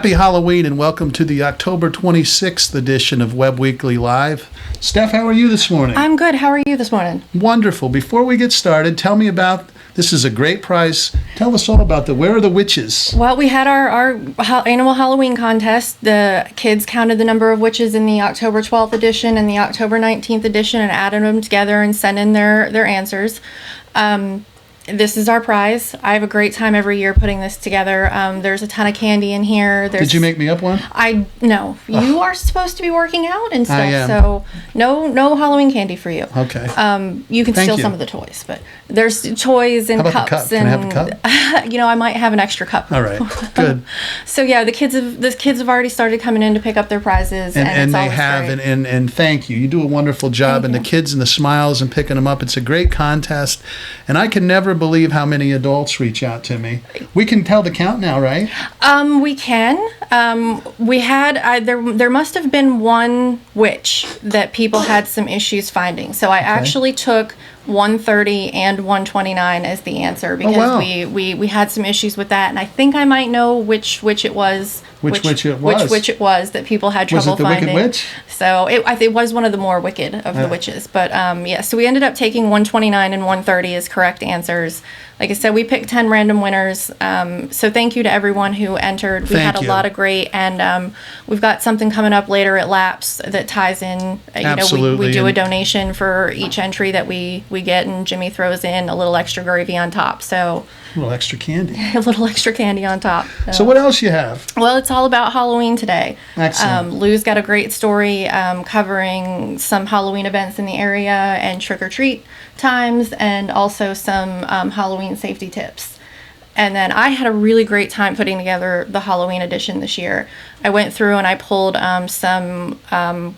Happy Halloween and welcome to the October 26th edition of Webb Weekly Live. Steph, how are you this morning? I'm good. How are you this morning? Wonderful. Before we get started, tell me about, this is a great prize. Tell us all about Where Are the Witches? Well, we had our annual Halloween contest. The kids counted the number of witches in the October 12th edition and the October 19th edition and added them together and sent in their answers. This is our prize. I have a great time every year putting this together. There's a ton of candy in here. Did you make me up one? No. You are supposed to be working out and stuff, I am. so no Halloween candy for you. Okay. You can Thank steal you. some of the toys, but there's toys and How about cups the cup? Can I have a cup? I might have an extra cup. All right. Good. So yeah, the kids have already started coming in to pick up their prizes, and And it's they always have, great. and thank you. You do a wonderful job, Thank and the you. kids and the smiles and picking them up. It's a great contest, and I can never believe how many adults reach out to me. We can tell the count now, right? We can. We had there must have been one witch that people had some issues finding. So I actually took 130 and 129 as the answer because wow. we had some issues with that, and I think I might know which witch it was. Which witch it was? Which witch it was that people had Was trouble it the finding. Wicked Witch? So it was one of the more wicked of the witches. But yeah, so we ended up taking 129 and 130 as correct answers. Like I said, we picked 10 random winners. So thank you to everyone who entered. We had a lot of great, and we've got something coming up later at Laps that ties in. Absolutely. We do a donation for each entry that we get, and Jimmy throws in a little extra gravy on top. So A little extra candy. a little extra candy on top. So what else you have? Well, it's all about Halloween today. Excellent. Lou's got a great story covering some Halloween events in the area and trick-or-treat times, and also some Halloween safety tips. And then I had a really great time putting together the Halloween edition this year. I went through and I pulled some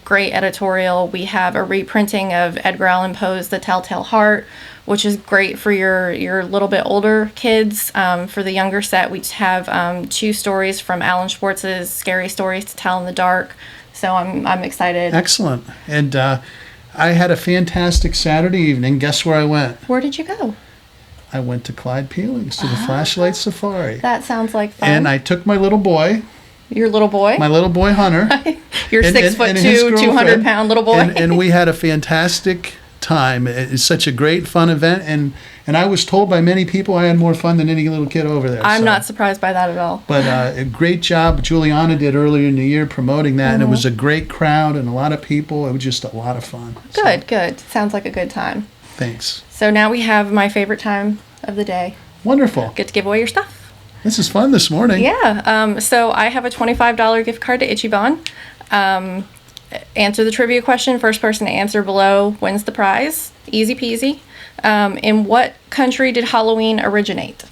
great editorial. We have a reprinting of Edgar Allan Poe's The Telltale Heart, which is great for your little bit older kids. For the younger set, we have 2 stories from Alan Schwartz's Scary Stories to Tell in the Dark. So I'm excited. Excellent. And I had a fantastic Saturday evening. Guess where I went? Where did you go? I went to Clyde Peelings to the Flashlight Safari. That sounds like fun. And I took my little boy, Your little boy? my little boy Hunter. Your and- 6'2", and his girlfriend, 200-pound little boy. and we had a fantastic time. It's such a great, fun event. And I was told by many people I had more fun than any little kid over there. I'm not surprised by that at all. But a great job Juliana did earlier in the year promoting that. And it was a great crowd and a lot of people. It was just a lot of fun. Good. Sounds like a good time. Thanks. So now we have my favorite time of the day. Wonderful. Get to give away your stuff. This is fun this morning. Yeah. So I have a $25 gift card to Ichiban. Answer the trivia question. First person to answer below wins the prize. Easy peasy. In what country did Halloween originate?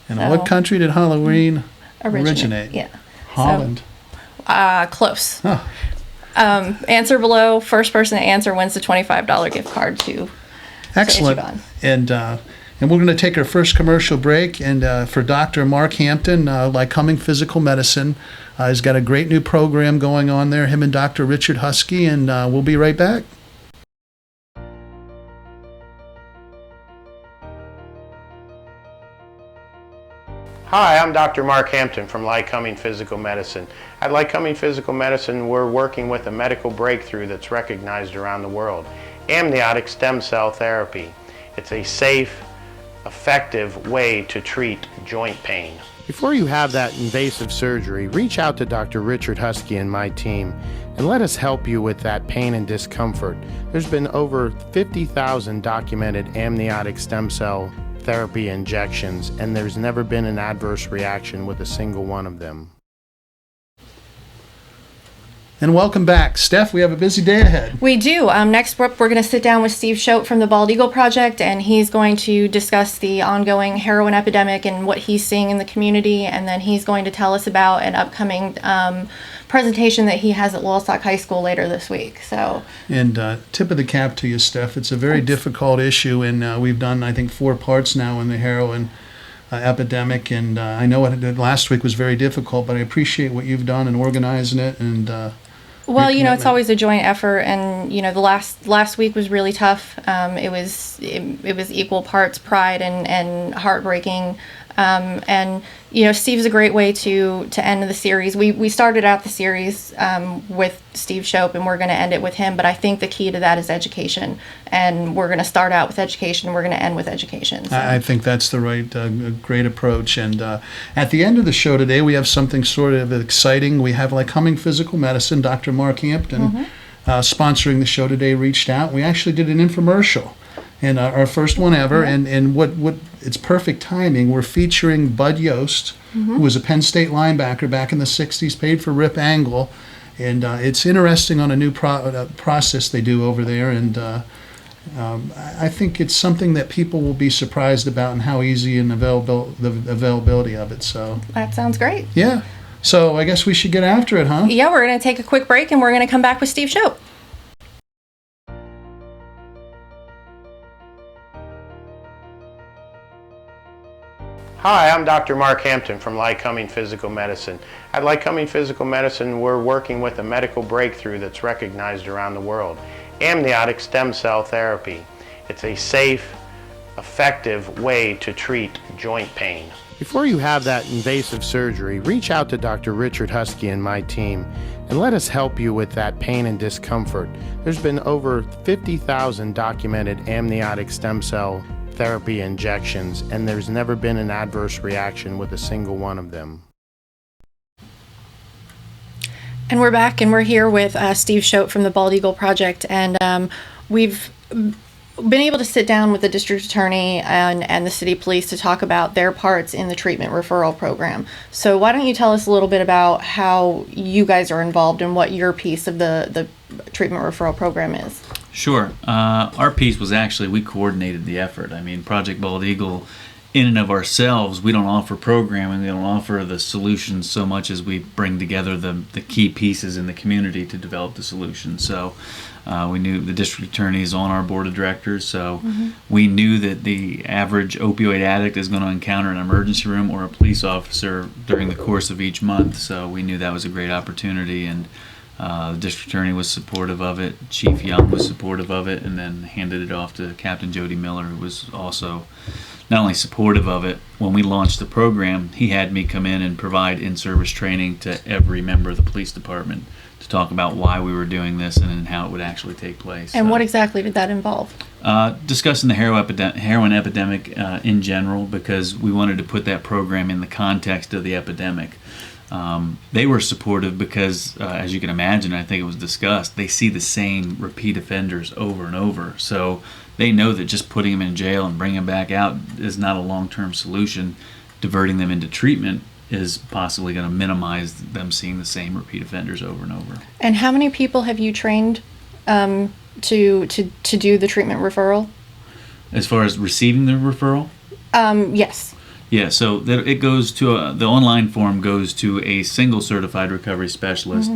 In what country did Halloween Originate. originate? Yeah. Holland. Close. Huh. Answer below. First person to answer wins the $25 gift card to Excellent. Ichiban. And we're going to take our first commercial break. And for Dr. Mark Hampton, Lycoming Physical Medicine, he's got a great new program going on there, him and Dr. Richard Husky, and we'll be right back. Hi, I'm Dr. Mark Hampton from Lycoming Physical Medicine. At Lycoming Physical Medicine, we're working with a medical breakthrough that's recognized around the world, amniotic stem cell therapy. It's a safe, effective way to treat joint pain. Before you have that invasive surgery, reach out to Dr. Richard Husky and my team and let us help you with that pain and discomfort. There's been over 50,000 documented amniotic stem cell therapy injections, and there's never been an adverse reaction with a single one of them. And welcome back. Steph, we have a busy day ahead. We do. Next up, we're going to sit down with Steve Schote from the Bald Eagle Project, and he's going to discuss the ongoing heroin epidemic and what he's seeing in the community, and then he's going to tell us about an upcoming presentation that he has at Loyalstock High School later this week. So. And tip of the cap to you, Steph. It's a very difficult issue, and we've done, I think, 4 parts now on the heroin epidemic, and I know what it did last week was very difficult, but I appreciate what you've done in organizing it, and well, it's always a joint effort, and the last week was really tough. It was equal parts pride and heartbreaking, and Steve's a great way to end the series. We started out the series with Steve Shope, and we're going to end it with him. But I think the key to that is education, and we're going to start out with education, and we're going to end with education. So. I think that's the right, great approach. And at the end of the show today, we have something sort of exciting. We have Lycoming Physical Medicine, Dr. Mark Hampton, sponsoring the show today, reached out. We actually did an infomercial. And our first one ever, and what it's perfect timing. We're featuring Bud Yost, who was a Penn State linebacker back in the 60s, paid for Rip Angle, and it's interesting on a new process they do over there, and I think it's something that people will be surprised about and how easy and the availability of it. So that sounds great. Yeah. So I guess we should get after it, huh? Yeah, we're going to take a quick break, and we're going to come back with Steve Shope. Hi, I'm Dr. Mark Hampton from Lycoming Physical Medicine. At Lycoming Physical Medicine, we're working with a medical breakthrough that's recognized around the world, amniotic stem cell therapy. It's a safe, effective way to treat joint pain. Before you have that invasive surgery, reach out to Dr. Richard Husky and my team and let us help you with that pain and discomfort. There's been over 50,000 documented amniotic stem cell therapy injections, and there's never been an adverse reaction with a single one of them. And we're back, and we're here with Steve Shope from the Bald Eagle Project, and we've been able to sit down with the district attorney and the city police to talk about their parts in the treatment referral program. So why don't you tell us a little bit about how you guys are involved and what your piece of the treatment referral program is? Sure. Our piece was actually, we coordinated the effort. I mean, Project Bald Eagle, in and of ourselves, we don't offer programming, we don't offer the solutions so much as we bring together the key pieces in the community to develop the solution. So we knew the district attorney is on our board of directors, so we knew that the average opioid addict is going to encounter an emergency room or a police officer during the course of each month, so we knew that was a great opportunity, and the district attorney was supportive of it, Chief Young was supportive of it, and then handed it off to Captain Jody Miller, who was also not only supportive of it. When we launched the program, he had me come in and provide in-service training to every member of the police department to talk about why we were doing this and how it would actually take place. And what exactly did that involve? Discussing the heroin epidemic in general, because we wanted to put that program in the context of the epidemic. They were supportive because, as you can imagine, I think it was discussed, they see the same repeat offenders over and over. So they know that just putting them in jail and bringing them back out is not a long-term solution. Diverting them into treatment is possibly going to minimize them seeing the same repeat offenders over and over. And how many people have you trained to do the treatment referral? As far as receiving the referral? Yes. Yeah, so it goes to the online form goes to a single certified recovery specialist.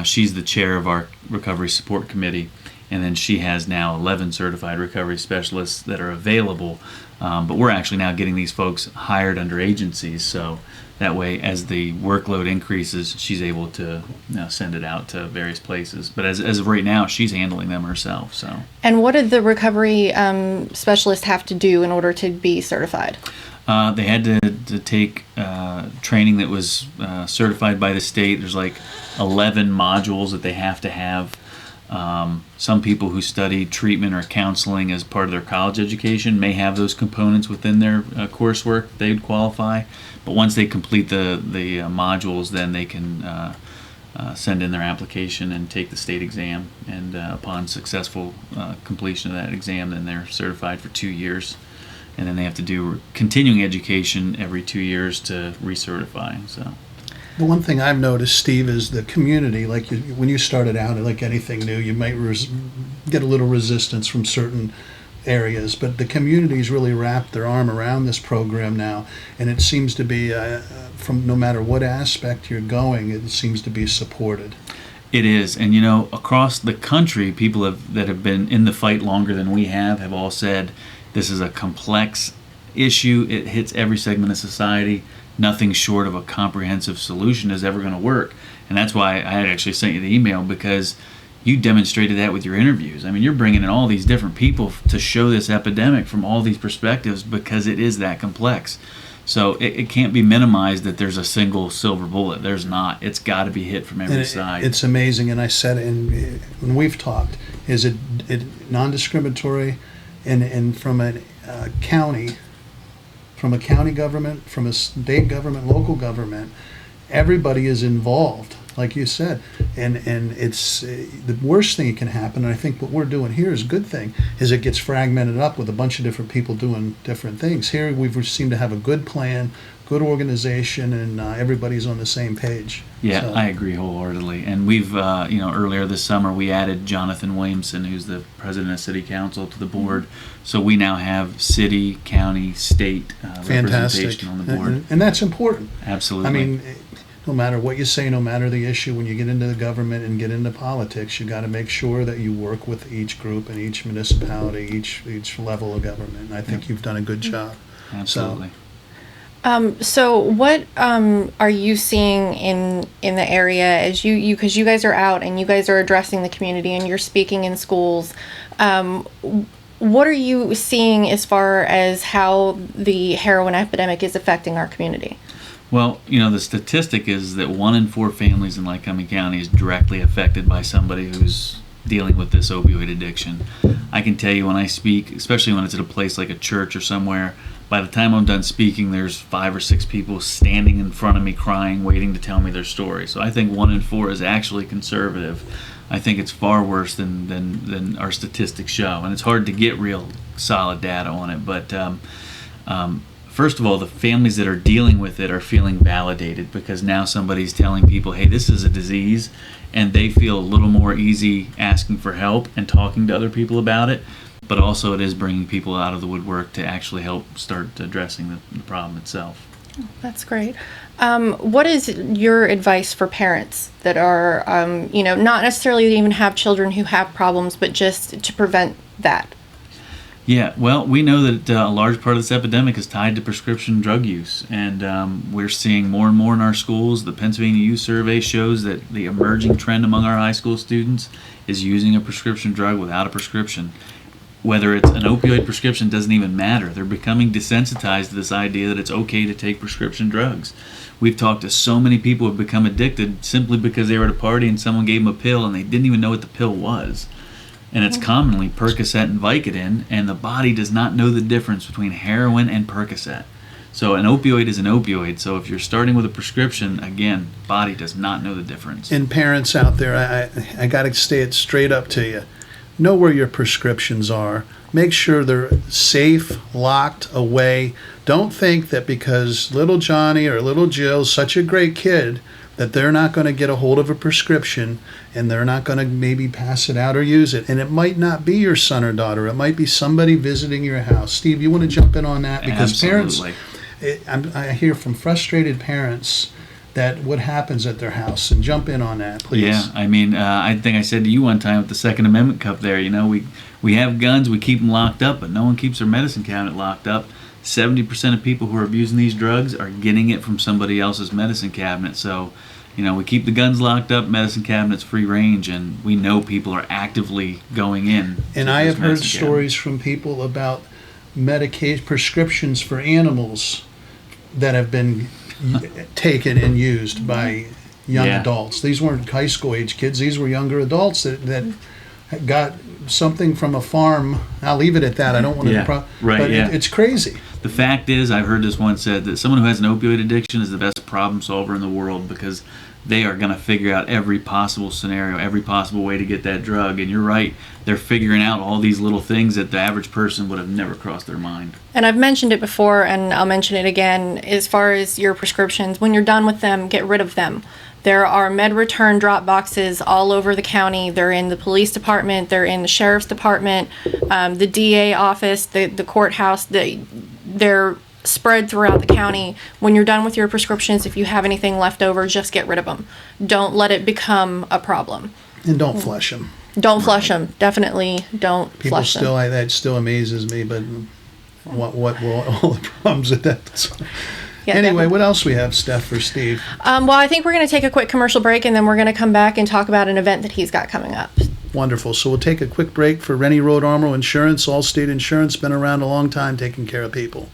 She's the chair of our recovery support committee, and then she has now 11 certified recovery specialists that are available. But we're actually now getting these folks hired under agencies, so that way, as the workload increases, she's able to send it out to various places. But as of right now, she's handling them herself. So. And what did the recovery specialist have to do in order to be certified? They had to take training that was certified by the state. There's like 11 modules that they have to have. Some people who study treatment or counseling as part of their college education may have those components within their coursework. They would qualify. But once they complete the modules, then they can send in their application and take the state exam. And upon successful completion of that exam, then they're certified for 2 years. And then they have to do continuing education every 2 years to recertify. So, the one thing I've noticed, Steve, is the community. Like when you started out, like anything new, you might get a little resistance from certain areas, but the community's really wrapped their arm around this program now, and it seems to be, from no matter what aspect you're going, it seems to be supported. It is, and across the country, people that have been in the fight longer than we have all said, this is a complex issue. It hits every segment of society. Nothing short of a comprehensive solution is ever going to work. And that's why I had actually sent you the email, because you demonstrated that with your interviews. I mean, you're bringing in all these different people to show this epidemic from all these perspectives because it is that complex. So it can't be minimized that there's a single silver bullet. There's not. It's got to be hit from every side. It's amazing, and I said it when we've talked, is it non-discriminatory, and from a county government, from a state government, local government, everybody is involved, like you said, and it's the worst thing that can happen. And I think what we're doing here is a good thing, is it gets fragmented up with a bunch of different people doing different things. Here we seem to have a good plan, good organization, and everybody's on the same page. Yeah, So, I agree wholeheartedly. And we've, earlier this summer we added Jonathan Williamson, who's the president of City Council, to the board. So we now have city, county, state fantastic representation on the board. and that's important. Absolutely. I mean, no matter what you say, no matter the issue, when you get into the government and get into politics, you got to make sure that you work with each group and each municipality, each level of government. And I think you've done a good job. Absolutely. So what are you seeing in the area as you because you guys are out and you guys are addressing the community and you're speaking in schools? What are you seeing as far as how the heroin epidemic is affecting our community? Well, the statistic is that 1 in 4 families in Lycoming County is directly affected by somebody who's dealing with this opioid addiction. I can tell you when I speak, especially when it's at a place like a church or somewhere, by the time I'm done speaking, there's 5 or 6 people standing in front of me crying, waiting to tell me their story. So I think 1 in 4 is actually conservative. I think it's far worse than our statistics show. And it's hard to get real solid data on it. But first of all, the families that are dealing with it are feeling validated because now somebody's telling people, hey, this is a disease, and they feel a little more easy asking for help and talking to other people about it. But also it is bringing people out of the woodwork to actually help start addressing the problem itself. That's great. What is your advice for parents that are, not necessarily even have children who have problems, but just to prevent that? Yeah, well, we know that a large part of this epidemic is tied to prescription drug use, and we're seeing more and more in our schools. The Pennsylvania Youth Survey shows that the emerging trend among our high school students is using a prescription drug without a prescription. Whether it's an opioid prescription doesn't even matter. They're becoming desensitized to this idea that it's okay to take prescription drugs. We've talked to so many people who have become addicted simply because they were at a party and someone gave them a pill and they didn't even know what the pill was. And it's commonly Percocet and Vicodin, and the body does not know the difference between heroin and Percocet. So an opioid is an opioid. So if you're starting with a prescription, again, body does not know the difference. And parents out there, I got to say it straight up to you. Know where your prescriptions are. Make sure they're safe, locked away. Don't think that because little Johnny or little Jill's such a great kid that they're not going to get a hold of a prescription and they're not going to maybe pass it out or use it. And it might not be your son or daughter. It might be somebody visiting your house. Steve, you want to jump in on that? Because Absolutely. parents, I hear from frustrated parents that what happens at their house, and jump in on that, please. Yeah, I mean, I think I said to you one time with the Second Amendment cup there, we have guns, we keep them locked up, but no one keeps their medicine cabinet locked up. 70% of people who are abusing these drugs are getting it from somebody else's medicine cabinet. So, we keep the guns locked up, medicine cabinets free range, and we know people are actively going in. And I have heard stories from people about prescriptions for animals that have been taken and used by young adults. These weren't high school age kids. These were younger adults that got something from a farm. I'll leave it at that. I don't want to. It's crazy. The fact is, I've heard this once said that someone who has an opioid addiction is the best problem solver in the world because they are going to figure out every possible scenario, every possible way to get that drug. And you're right, they're figuring out all these little things that the average person would have never crossed their mind. And I've mentioned it before, and I'll mention it again, as far as your prescriptions, when you're done with them, get rid of them. There are med return drop boxes all over the county. They're in the police department, they're in the sheriff's department, the DA office, the courthouse. They're spread throughout the county. When you're done with your prescriptions, if you have anything left over, just get rid of them. Don't let it become a problem. And don't flush them. Don't flush them. Definitely don't People flush them. That still amazes me, but what will all the problems with that? Yeah, anyway, definitely. what else we have, Steph, for Steve? Well, I think we're going to take a quick commercial break, and then we're going to come back and talk about an event that he's got coming up. Wonderful. So we'll take a quick break for Rennie Road Armour Insurance. Allstate Insurance, been around a long time taking care of people.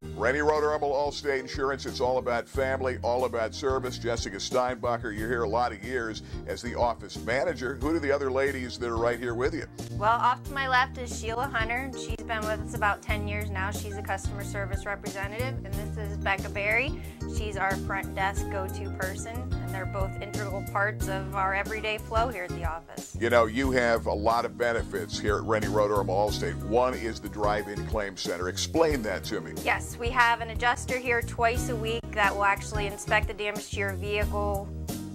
Randy Roderhummel, Allstate Insurance. It's all about family, all about service. Jessica Steinbacher, you're here a lot of years as the office manager. Who are the other ladies that are right here with you? Well, off to my left is Sheila Hunter. She's been with us about 10 years now. She's a customer service representative. And this is Becca Berry. She's our front desk go-to person. And they're both integral parts of our everyday flow here at the office. You know, you have a lot of benefits here at Randy Roderhummel, Allstate. One is the drive-in claim center. Explain that to me. Yes, we have an adjuster here twice a week that will actually inspect the damage to your vehicle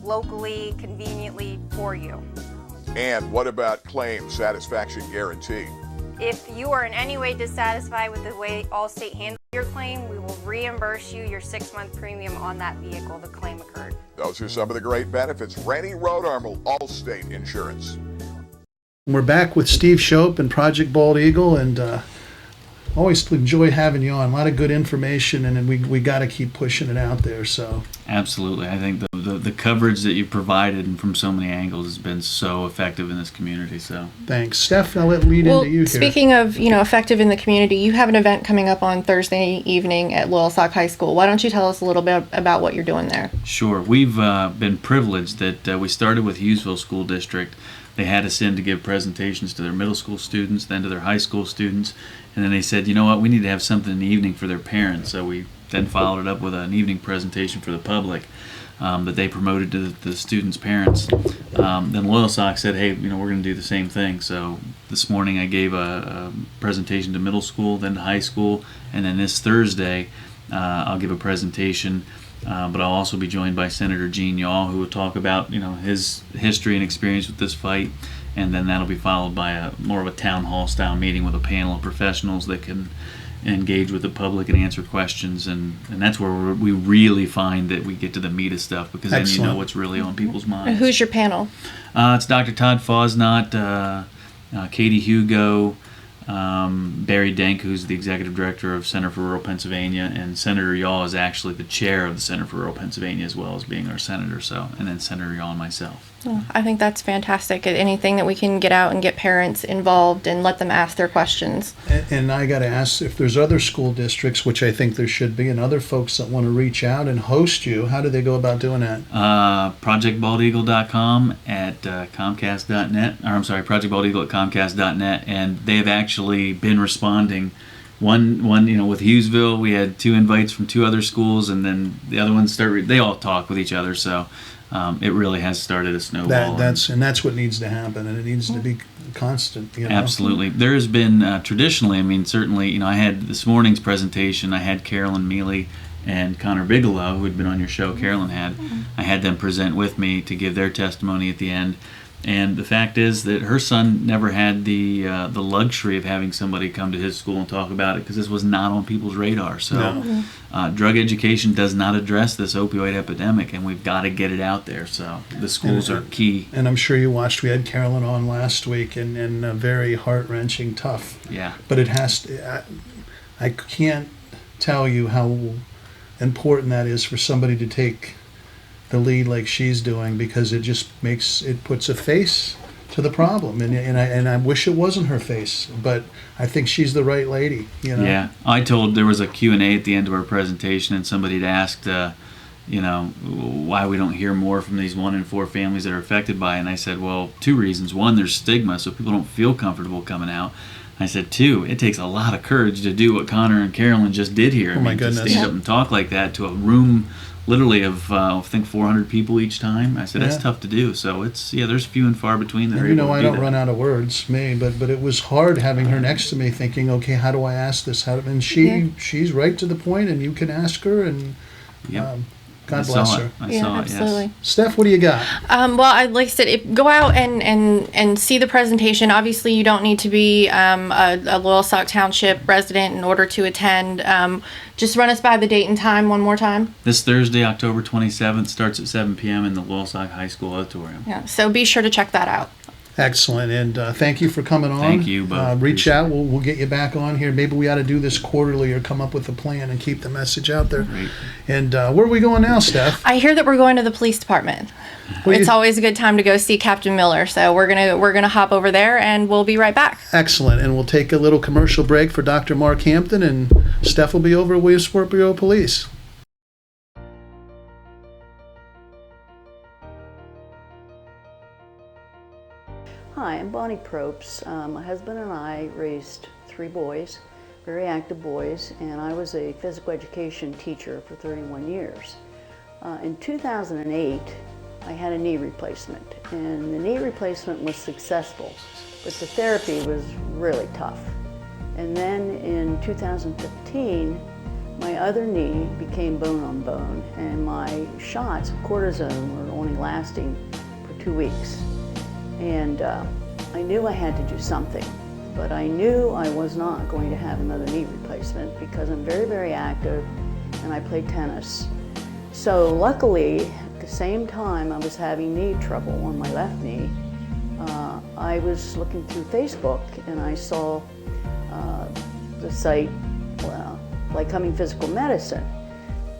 locally, conveniently for you. And what about claim satisfaction guarantee? If you are in any way dissatisfied with the way Allstate handles your claim, we will reimburse you your 6-month premium on that vehicle the claim occurred. Those are some of the great benefits. Randy Roderhummel, Allstate Insurance. We're back with Steve Shope and Project Bald Eagle, and always enjoy having you on. A lot of good information, and we got to keep pushing it out there. So Absolutely. I think the coverage that you've provided and from so many angles has been so effective in this community. So thanks. Steph, I'll lead into you here. Speaking of, effective in the community, you have an event coming up on Thursday evening at Loyalsock High School. Why don't you tell us a little bit about what you're doing there? Sure. We've been privileged that we started with Hughesville School District. They had us in to give presentations to their middle school students, then to their high school students, and then they said, you know what, we need to have something in the evening for their parents. So we then followed it up with an evening presentation for the public that they promoted to the students' parents. Then Loyalsock said, hey, we're going to do the same thing. So this morning I gave a presentation to middle school, then to high school, and then this Thursday I'll give a presentation. But I'll also be joined by Senator Gene Yaw, who will talk about his history and experience with this fight, and then that'll be followed by more of a town hall style meeting with a panel of professionals that can engage with the public and answer questions, and that's where we really find that we get to the meat of stuff, because then you know what's really on people's minds. Who's your panel? It's Dr. Todd Fosnot, Katie Hugo, Barry Denk, who's the executive director of Center for Rural Pennsylvania, and Senator Yaw is actually the chair of the Center for Rural Pennsylvania, as well as being our senator. So, and then Senator Yaw and myself. Oh, I think that's fantastic. Anything that we can get out and get parents involved and let them ask their questions. And I got to ask, if there's other school districts, which I think there should be, and other folks that want to reach out and host you, how do they go about doing that? ProjectBaldEagle.com at Comcast.net, or I'm sorry, ProjectBaldEagle at Comcast.net, and they've actually been responding. One, with Hughesville, we had 2 invites from 2 other schools, and then the other ones they all talk with each other. So it really has started a snowball. That's what needs to happen, and it needs to be constant. Absolutely. There has been traditionally, certainly, I had this morning's presentation, I had Carolyn Mealy and Connor Bigelow, who had been on your show, Carolyn had. I had them present with me to give their testimony at the end. And the fact is that her son never had the luxury of having somebody come to his school and talk about it, because this was not on people's radar. So drug education does not address this opioid epidemic, and we've got to get it out there. So the schools are key. And I'm sure you watched, we had Carolyn on last week, and very heart-wrenching, tough. Yeah. But it has to, I can't tell you how important that is for somebody to take the lead like she's doing, because it just puts a face to the problem, and I wish it wasn't her face, but I think she's the right lady. Yeah, there was a Q&A at the end of our presentation, and somebody had asked why we don't hear more from these 1 in 4 families that are affected by it, and I said, well, 2 reasons. 1, there's stigma, so people don't feel comfortable coming out. I said, 2, it takes a lot of courage to do what Connor and Carolyn just did here. My goodness. To stand up and talk like that to a room literally of I think 400 people each time. I said that's tough to do. So there's few and far between that. And I don't run out of words, but it was hard having her next to me, thinking, okay, how do I ask this? And she's right to the point, and you can ask her, and God bless her. I saw it, absolutely. yes. Steph, what do you got? Well, like I said, go out and see the presentation. Obviously, you don't need to be a Loyalsock Township resident in order to attend. Just run us by the date and time one more time. This Thursday, October 27th, starts at 7 p.m. in the Loyalsock High School auditorium. Yeah, so be sure to check that out. Excellent, and thank you for coming on. Thank you both. Reach out. We'll get you back on here. Maybe we ought to do this quarterly or come up with a plan and keep the message out there. Great. And where are we going now, Steph? I hear that we're going to the police department. Well, It's always a good time to go see Captain Miller, so we're gonna hop over there, and we'll be right back. Excellent, and we'll take a little commercial break for Dr. Mark Hampton, and Steph will be over at Williamsport Bureau of Police. Hi, I'm Bonnie Propes. My husband and I raised 3 boys, very active boys, and I was a physical education teacher for 31 years. In 2008, I had a knee replacement, and the knee replacement was successful, but the therapy was really tough. And then in 2015, my other knee became bone on bone, and my shots of cortisone were only lasting for 2 weeks. And I knew I had to do something, but I knew I was not going to have another knee replacement because I'm very, very active and I play tennis. So luckily, at the same time I was having knee trouble on my left knee, I was looking through Facebook and I saw the site, Lycoming Physical Medicine.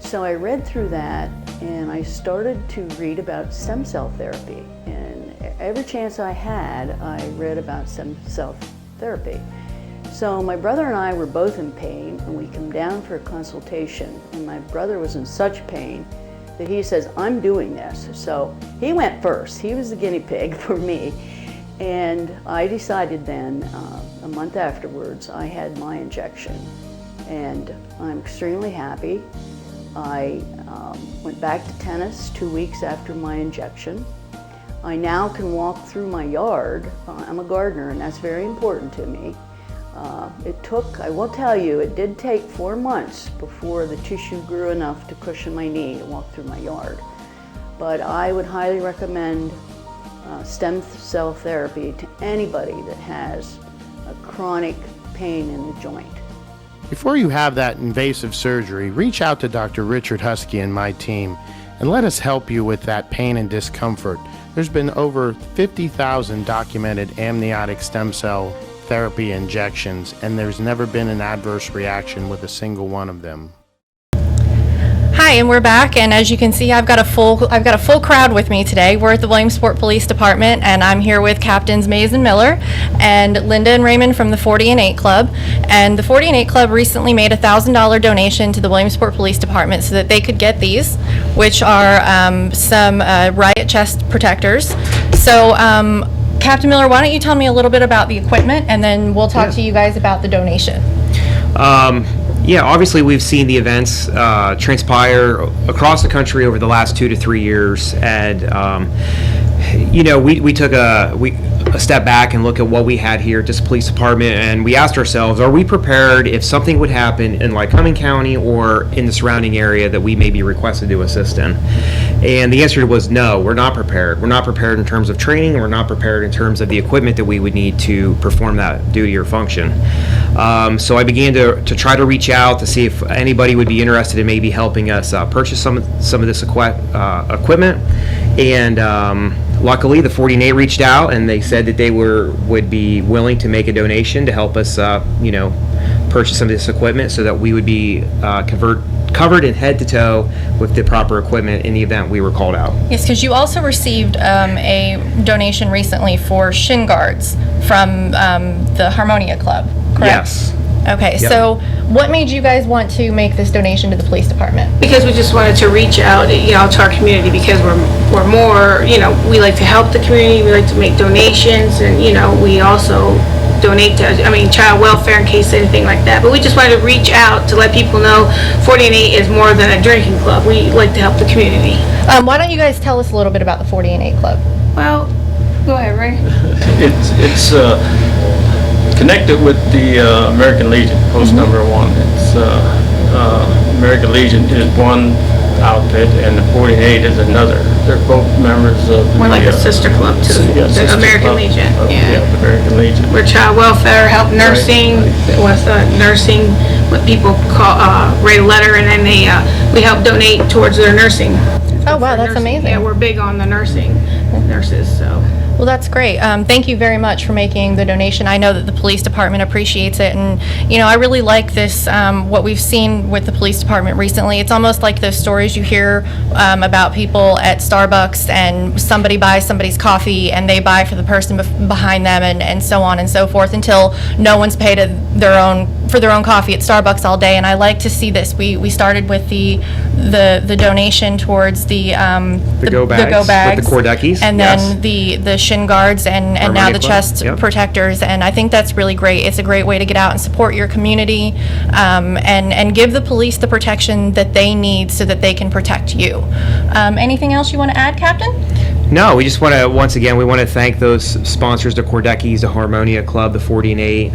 So I read through that and I started to read about stem cell therapy. And every chance I had, I read about stem cell therapy. So my brother and I were both in pain, and we come down for a consultation, and my brother was in such pain that he says, I'm doing this. So he went first. He was the guinea pig for me. And I decided then, a month afterwards, I had my injection. And I'm extremely happy. I went back to tennis 2 weeks after my injection. I now can walk through my yard. I'm a gardener, and that's very important to me. It took, I will tell you, it did take 4 months before the tissue grew enough to cushion my knee to walk through my yard. But I would highly recommend stem cell therapy to anybody that has a chronic pain in the joint. Before you have that invasive surgery, reach out to Dr. Richard Husky and my team and let us help you with that pain and discomfort. There's been over 50,000 documented amniotic stem cell therapy injections, and there's never been an adverse reaction with a single one of them. Hi, and we're back, and as you can see, I've got a full crowd with me today. We're at the Williamsport Police Department, and I'm here with Captains Mays and Miller and Linda and Raymond from the 40 and 8 Club. And the 40 and 8 Club recently made a $1,000 donation to the Williamsport Police Department so that they could get these, which are some riot chest protectors. So, Captain Miller, why don't you tell me a little bit about the equipment, and then we'll talk to you guys about the donation. Yeah, obviously we've seen the events transpire across the country over the last 2 to 3 years, and you know, we took a step back and look at what we had here at this police department, and we asked ourselves, are we prepared if something would happen in Lycoming County or in the surrounding area that we may be requested to assist in? And the answer was no, we're not prepared. We're not prepared in terms of training, we're not prepared in terms of the equipment that we would need to perform that duty or function. So I began to try to reach out to see if anybody would be interested in maybe helping us purchase some of this equipment. And luckily, the 40 and 8 reached out, and they said that they would be willing to make a donation to help us, you know, purchase some of this equipment so that we would be covered in head to toe with the proper equipment in the event we were called out. Yes, because you also received a donation recently for shin guards from the Harmonia Club, correct? Yes. Okay, Yep. so what made you guys want to make this donation to the police department? Because we just wanted to reach out, you know, to our community, because we're more, you know, we like to help the community, we like to make donations, and, you know, we also donate to, child welfare in case anything like that. But we just wanted to reach out to let people know 40 and 8 is more than a drinking club. We like to help the community. Why don't you guys tell us a little bit about the 40 and 8 Club? Well, go ahead, Ray. It's connected with the American Legion, post number 1. It's American Legion is one outfit and the 40 and 8 is another. They're both members of We're like a sister club to the sister American club Legion. Yeah, the American Legion. We're child welfare, help nursing, with nursing, what people call, write a letter, and then they we help donate towards their nursing. Oh wow, that's nursing. amazing. Yeah, we're big on the nurses, so. Well, that's great. Thank you very much for making the donation. I know that the police department appreciates it, and I really like this. What we've seen with the police department recently, it's almost like those stories you hear about people at Starbucks, and somebody buys somebody's coffee, and they buy for the person behind them, and so on and so forth, until no one's paid for their own coffee at Starbucks all day. And I like to see this. We started with the donation towards the go bags with the Cordeckies, and then the shin guards, and now the chest protectors. And I think that's really great. It's a great way to get out and support your community, and give the police the protection that they need so that they can protect you. Anything else you want to add, Captain? No, we just want to, once again, we want to thank those sponsors, the Cordeckies, the Harmonia Club, the 40 and 8.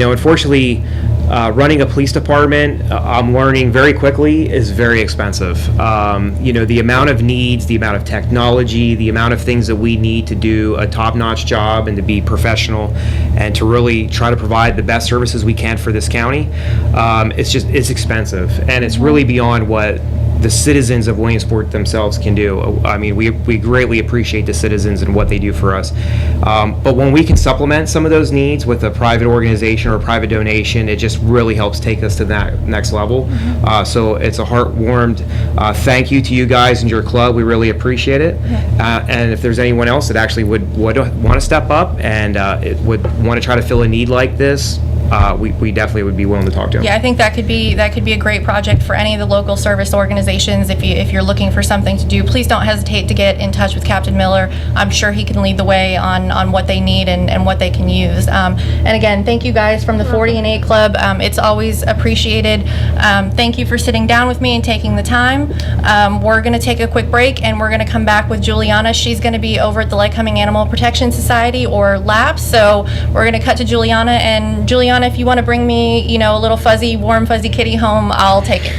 Unfortunately, running a police department, I'm learning very quickly, is very expensive. The amount of needs, the amount of technology, the amount of things that we need to do a top-notch job and to be professional and to really try to provide the best services we can for this county, it's expensive, and it's really beyond what the citizens of Williamsport themselves can do. I mean, we greatly appreciate the citizens and what they do for us. But when we can supplement some of those needs with a private organization or a private donation, it just really helps take us to that next level. So it's a heart-warmed thank you to you guys and your club. We really appreciate it. And if there's anyone else that actually would want to step up and would want to try to fill a need like this, we definitely would be willing to talk to them. Yeah, I think that could be a great project for any of the local service organizations. If you're looking for something to do, please don't hesitate to get in touch with Captain Miller. I'm sure he can lead the way on what they need and what they can use. And again, thank you guys from the 40 and 8 Club. It's always appreciated. Thank you for sitting down with me and taking the time. We're going to take a quick break, and we're going to come back with Juliana. She's going to be over at the Lycoming Animal Protection Society, or LAP. So we're going to cut to Juliana. And Juliana, if you want to bring me, a little warm fuzzy kitty home, I'll take it.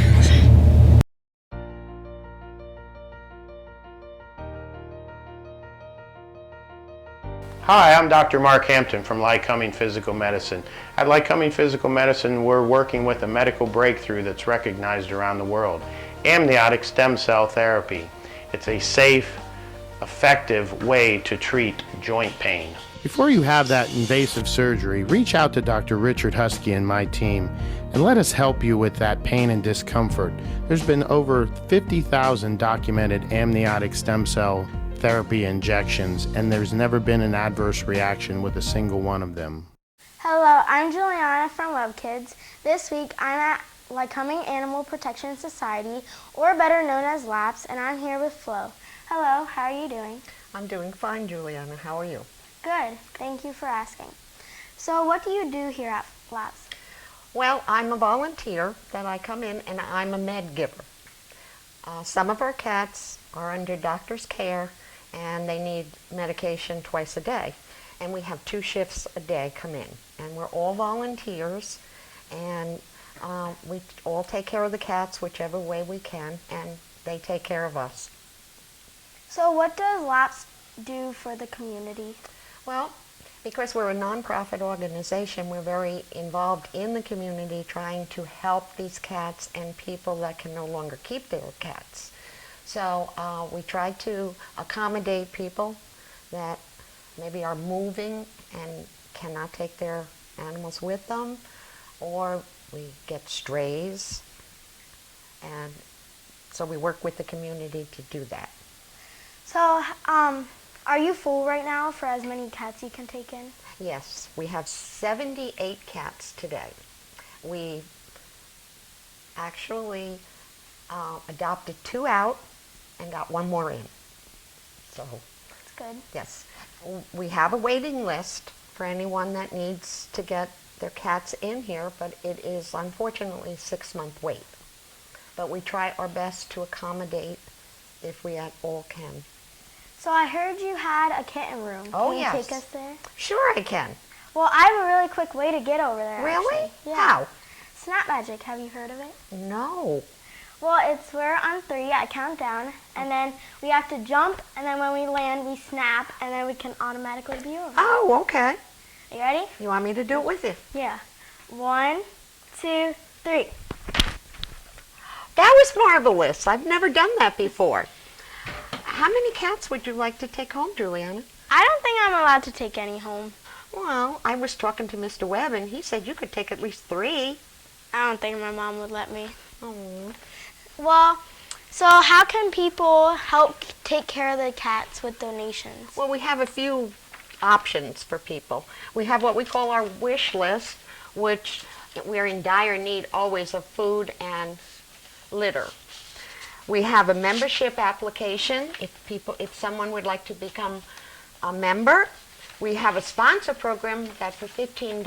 Hi, I'm Dr. Mark Hampton from Lycoming Physical Medicine. At Lycoming Physical Medicine, we're working with a medical breakthrough that's recognized around the world, amniotic stem cell therapy. It's a safe, effective way to treat joint pain. Before you have that invasive surgery, reach out to Dr. Richard Husky and my team and let us help you with that pain and discomfort. There's been over 50,000 documented amniotic stem cell therapy injections, and there's never been an adverse reaction with a single one of them. Hello, I'm Juliana from Webb Kids. This week I'm at Lycoming Animal Protection Society, or better known as LAPS, and I'm here with Flo. Hello, how are you doing? I'm doing fine, Juliana. How are you? Good, thank you for asking. So what do you do here at LAPS? Well, I'm a volunteer that I come in and I'm a med giver. Some of our cats are under doctor's care and they need medication twice a day. And we have 2 shifts a day come in. And we're all volunteers, and we all take care of the cats whichever way we can, and they take care of us. So what does LAPS do for the community? Well, because we're a nonprofit organization, we're very involved in the community trying to help these cats and people that can no longer keep their cats. So we try to accommodate people that maybe are moving and cannot take their animals with them, or we get strays, and so we work with the community to do that. So are you full right now for as many cats you can take in? Yes, we have 78 cats today. We actually adopted 2 out and got 1 more in. So that's good. Yes. We have a waiting list for anyone that needs to get their cats in here, but it is unfortunately a 6-month wait. But we try our best to accommodate if we at all can. So I heard you had a kitten room. Oh, can you yes. take us there? Sure I can. Well, I have a really quick way to get over there. Really? Actually. Yeah. How? Snap magic. Have you heard of it? No. Well, it's where on 3 I count down, and then we have to jump, and then when we land, we snap, and then we can automatically be over. Oh, okay. You ready? You want me to do it with you? Yeah. 1, 2, 3. That was marvelous. I've never done that before. How many cats would you like to take home, Juliana? I don't think I'm allowed to take any home. Well, I was talking to Mr. Webb, and he said you could take at least 3. I don't think my mom would let me. Oh. Well, so how can people help take care of the cats with donations? Well, we have a few options for people. We have what we call our wish list, which we're in dire need always of food and litter. We have a membership application if someone would like to become a member. We have a sponsor program that for $15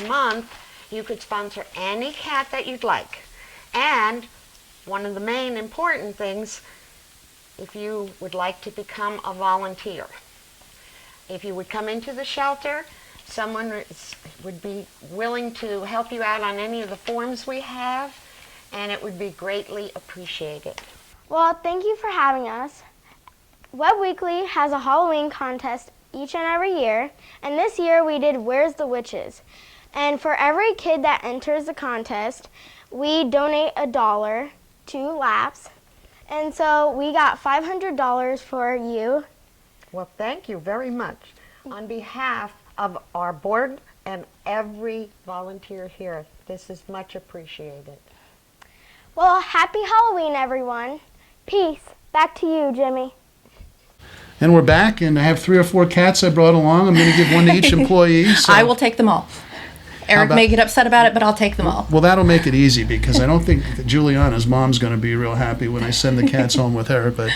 a month you could sponsor any cat that you'd like. And one of the main important things, if you would like to become a volunteer. If you would come into the shelter, someone would be willing to help you out on any of the forms we have, and it would be greatly appreciated. Well, thank you for having us. Webb Weekly has a Halloween contest each and every year, and this year we did Where's the Witches? And for every kid that enters the contest, we donate $1 to LAPS, and so we got $500 for you. Well, thank you very much. On behalf of our board and every volunteer here, this is much appreciated. Well, happy Halloween, everyone. Peace. Back to you, Jimmy. And we're back, and I have 3 or 4 cats I brought along. I'm going to give one to each employee. So. I will take them all. Eric may get upset about it, but I'll take them all. Well, that'll make it easy, because I don't think that Juliana's mom's going to be real happy when I send the cats home with her. But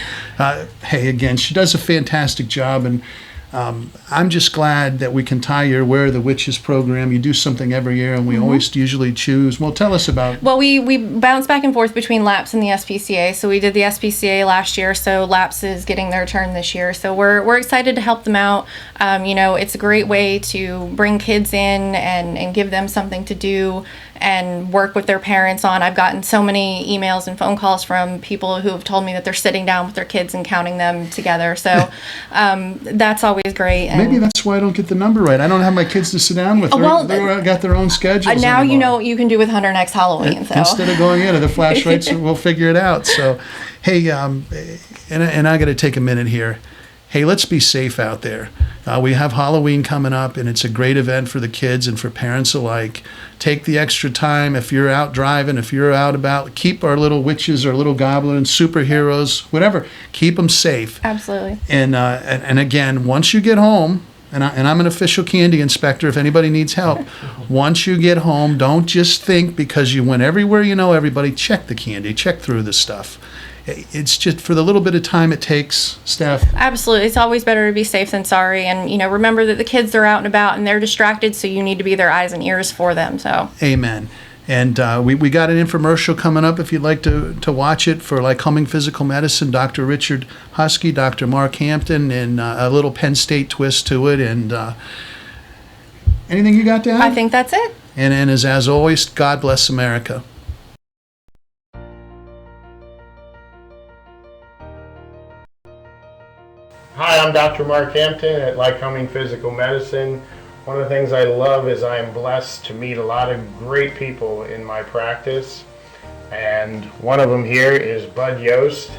hey, again, she does a fantastic job, and I'm just glad that we can tie your Where Are the Witches program. You do something every year, and we always usually choose. Well, tell us about. Well, we bounce back and forth between LAPS and the SPCA. So we did the SPCA last year, so LAPS is getting their turn this year. So we're excited to help them out. It's a great way to bring kids in and give them something to do and work with their parents on. I've gotten so many emails and phone calls from people who have told me that they're sitting down with their kids and counting them together. So that's always great. And maybe that's why I don't get the number right. I don't have my kids to sit down with. They've got their own schedules. Now anymore. you know what you can do with Hunter next Halloween. So instead of going into the flashlights, we'll figure it out. So, hey, and I got to take a minute here. Hey, let's be safe out there. We have Halloween coming up, and it's a great event for the kids and for parents alike. Take the extra time. If you're out driving, if you're out about, keep our little witches, our little goblins, superheroes, whatever, keep them safe. Absolutely. And again, once you get home, and I'm an official candy inspector if anybody needs help, once you get home, don't just think because you went everywhere you know everybody, check the candy, check through the stuff. It's just for the little bit of time it takes, Steph. Absolutely. It's always better to be safe than sorry. And, remember that the kids are out and about and they're distracted, so you need to be their eyes and ears for them. So. Amen. And we got an infomercial coming up if you'd like to watch it for Lycoming Physical Medicine, Dr. Richard Husky, Dr. Mark Hampton, and a little Penn State twist to it. And anything you got to add? I think that's it. And as always, God bless America. Hi, I'm Dr. Mark Hampton at Lycoming Physical Medicine. One of the things I love is I am blessed to meet a lot of great people in my practice. And one of them here is Bud Yost.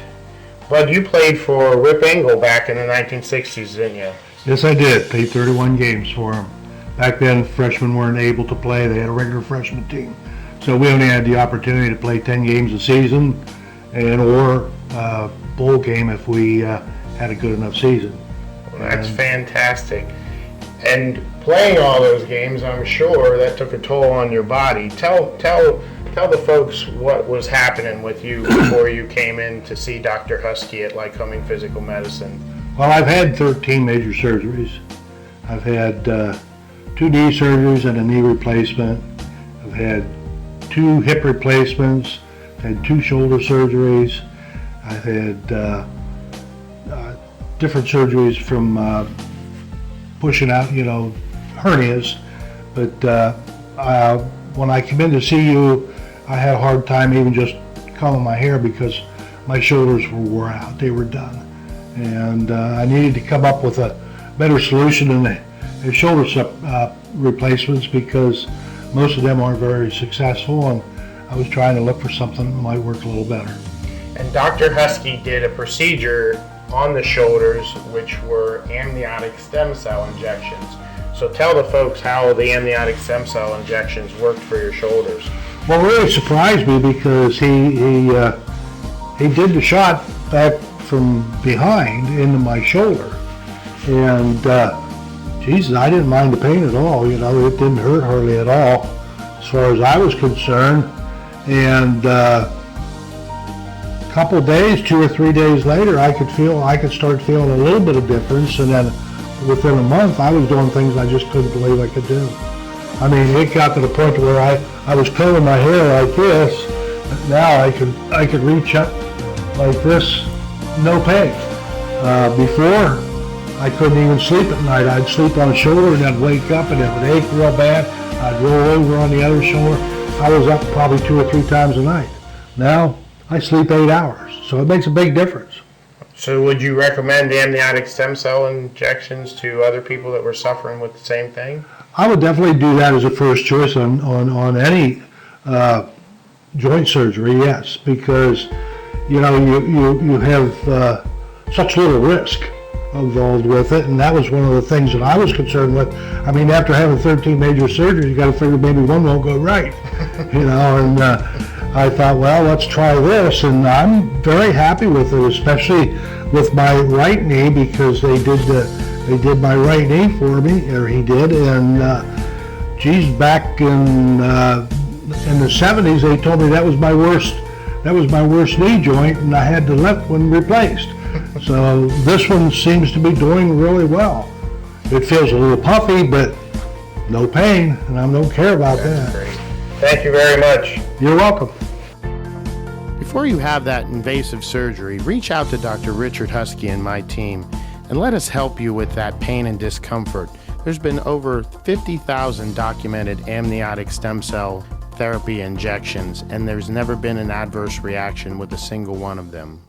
Bud, you played for Rip Engel back in the 1960s, didn't you? Yes, I did. Played 31 games for them. Back then, freshmen weren't able to play. They had a regular freshman team. So we only had the opportunity to play 10 games a season or bowl game if we had a good enough season. Well, that's fantastic. And playing all those games, I'm sure that took a toll on your body. Tell the folks what was happening with you before you came in to see Dr. Husky at Lycoming Physical Medicine. Well, I've had 13 major surgeries. I've had 2 knee surgeries and a knee replacement. I've had 2 hip replacements. I've had 2 shoulder surgeries. I've had different surgeries from pushing out, hernias. But when I came in to see you, I had a hard time even just combing my hair because my shoulders were wore out. They were done. And I needed to come up with a better solution than the shoulder replacements because most of them aren't very successful, and I was trying to look for something that might work a little better. And Dr. Husky did a procedure on the shoulders, which were amniotic stem cell injections. So tell the folks how the amniotic stem cell injections worked for your shoulders. Well, it really surprised me because he did the shot back from behind into my shoulder, and Jesus, I didn't mind the pain at all. You know, it didn't hurt hardly at all, as far as I was concerned. And a couple of days, 2 or 3 days later, I could start feeling a little bit of difference, and then within a month, I was doing things I just couldn't believe I could do. I mean, it got to the point where I was combing my hair like this. Now I could reach up like this, no pain. Before, I couldn't even sleep at night. I'd sleep on a shoulder and I'd wake up and it would ache real bad. I'd roll over on the other shoulder. I was up probably 2 or 3 times a night. Now I sleep 8 hours, so it makes a big difference. So would you recommend amniotic stem cell injections to other people that were suffering with the same thing? I would definitely do that as a first choice on any joint surgery, yes, because you know you have such little risk involved with it, and that was one of the things that I was concerned with. I mean, after having 13 major surgeries, you got to figure maybe one won't go right, you know. And I thought, well, let's try this, and I'm very happy with it, especially with my right knee, because they did my right knee for me, or he did, and geez, back in the 70s, they told me that was my worst knee joint, and I had the left one replaced. So this one seems to be doing really well. It feels a little puffy, but no pain, and I don't care about that. Great. Thank you very much. You're welcome. Before you have that invasive surgery, reach out to Dr. Richard Husky and my team and let us help you with that pain and discomfort. There's been over 50,000 documented amniotic stem cell therapy injections, and there's never been an adverse reaction with a single one of them.